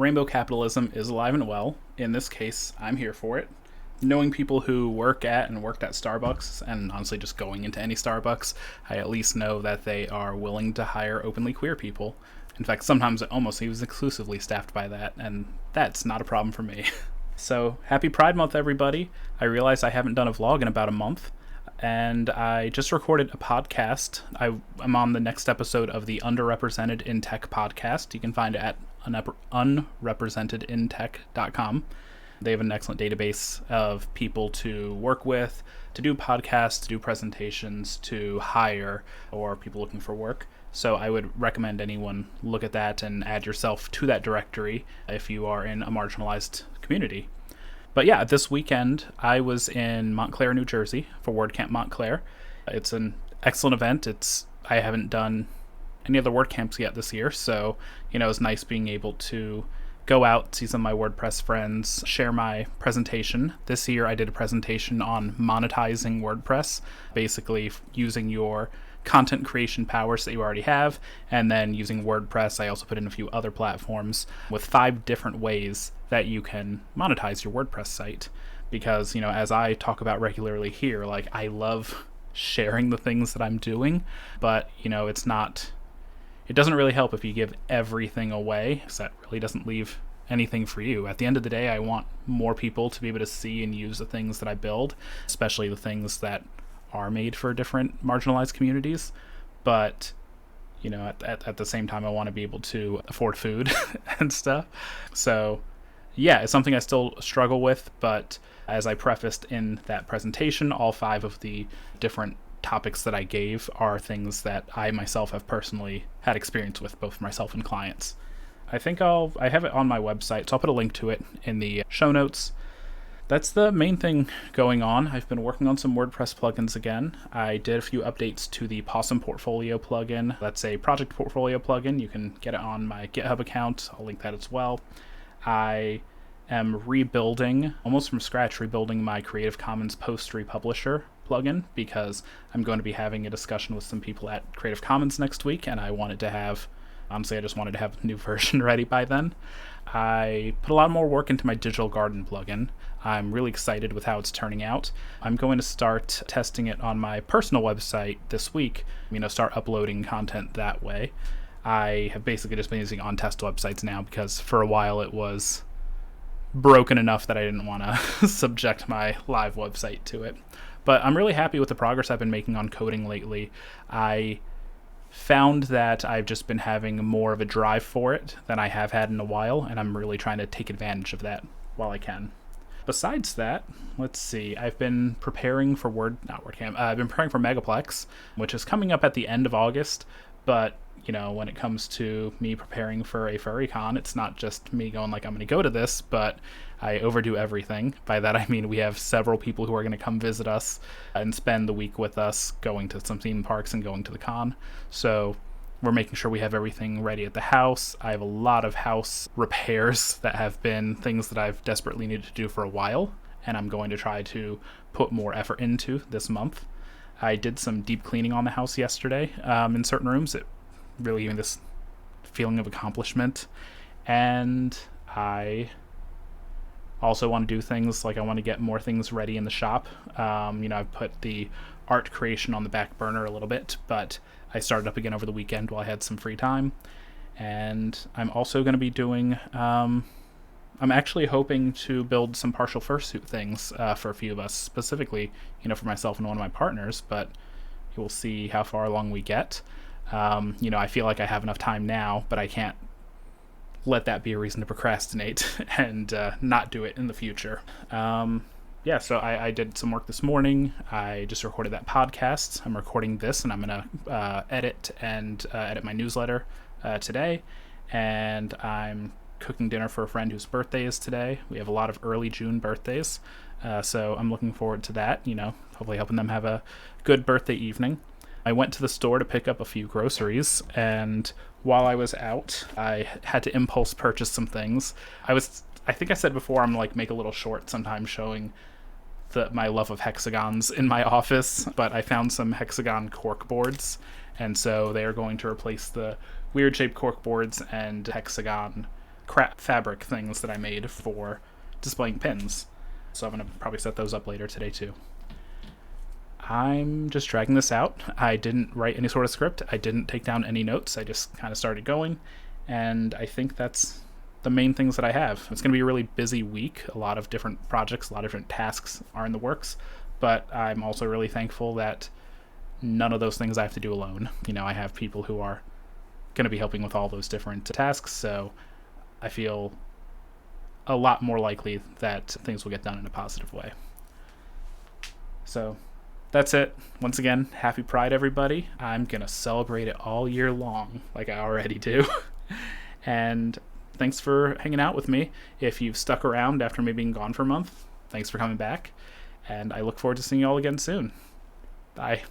rainbow capitalism is alive and well. In this case, I'm here for it. Knowing people who work at and worked at Starbucks, and honestly just going into any Starbucks, I at least know that they are willing to hire openly queer people. In fact, sometimes it almost seems exclusively staffed by that, and that's not a problem for me. So, happy Pride Month, everybody. I realize I haven't done a vlog in about a month, and I just recorded a podcast. I'm on the next episode of the Underrepresented in Tech podcast. You can find it at unrepresentedintech.com. They have an excellent database of people to work with, to do podcasts, to do presentations, to hire, or people looking for work. So I would recommend anyone look at that and add yourself to that directory if you are in a marginalized community. But yeah, this weekend I was in Montclair, New Jersey for WordCamp Montclair. It's an excellent event. I haven't done any other WordCamps yet this year, so it's nice being able to go out, see some of my WordPress friends, share my presentation. This year I did a presentation on monetizing WordPress, basically using your content creation powers that you already have, and then using WordPress. I also put in a few other platforms with 5 different ways that you can monetize your WordPress site. Because, as I talk about regularly here, I love sharing the things that I'm doing, but, it doesn't really help if you give everything away, because that really doesn't leave anything for you. At the end of the day, I want more people to be able to see and use the things that I build, especially the things that are made for different marginalized communities. But at the same time, I want to be able to afford food and stuff. So yeah, it's something I still struggle with, but as I prefaced in that presentation, all 5 of the different topics that I gave are things that I myself have personally had experience with, both for myself and clients. I have it on my website, so I'll put a link to it in the show notes. That's the main thing going on. I've been working on some WordPress plugins again. I did a few updates to the Possum Portfolio plugin. That's a project portfolio plugin. You can get it on my GitHub account. I'll link that as well. I am almost from scratch, rebuilding my Creative Commons Post Republisher plugin, because I'm going to be having a discussion with some people at Creative Commons next week, and I just wanted to have a new version ready by then. I put a lot more work into my Digital Garden plugin. I'm really excited with how it's turning out. I'm going to start testing it on my personal website this week, start uploading content that way. I have basically just been using on-test websites now, because for a while it was broken enough that I didn't want to subject my live website to it. But I'm really happy with the progress I've been making on coding lately. I found that I've just been having more of a drive for it than I have had in a while, and I'm really trying to take advantage of that while I can. Besides that, let's see, I've been preparing for I've been preparing for Megaplex, which is coming up at the end of August, but when it comes to me preparing for a FurryCon, it's not just me going I'm going to go to this, but I overdo everything. By that I mean we have several people who are going to come visit us and spend the week with us, going to some theme parks and going to the con. So we're making sure we have everything ready at the house. I have a lot of house repairs that have been things that I've desperately needed to do for a while, and I'm going to try to put more effort into this month. I did some deep cleaning on the house yesterday in certain rooms. It really gave me this feeling of accomplishment. And I also want to do things I want to get more things ready in the shop. I've put the art creation on the back burner a little bit, but I started up again over the weekend while I had some free time. And I'm also going to be doing, I'm actually hoping to build some partial fursuit things for a few of us, specifically, for myself and one of my partners, but we'll see how far along we get. I feel like I have enough time now, but I can't let that be a reason to procrastinate and not do it in the future. So I did some work this morning. I just recorded that podcast. I'm recording this, and I'm going to edit my newsletter today. And I'm cooking dinner for a friend whose birthday is today. We have a lot of early June birthdays, so I'm looking forward to that, hopefully helping them have a good birthday evening. I went to the store to pick up a few groceries, and while I was out, I had to impulse purchase some things. I think I said before, I'm make a little short sometimes showing my love of hexagons in my office, but I found some hexagon cork boards, and so they are going to replace the weird shaped cork boards and hexagon crap fabric things that I made for displaying pins. So I'm going to probably set those up later today too. I'm just dragging this out. I didn't write any sort of script. I didn't take down any notes. I just kind of started going. And I think that's the main things that I have. It's going to be a really busy week. A lot of different projects, a lot of different tasks are in the works. But I'm also really thankful that none of those things I have to do alone. I have people who are going to be helping with all those different tasks. So I feel a lot more likely that things will get done in a positive way. So that's it. Once again, happy Pride, everybody. I'm going to celebrate it all year long, like I already do. And thanks for hanging out with me. If you've stuck around after me being gone for a month, thanks for coming back. And I look forward to seeing you all again soon. Bye.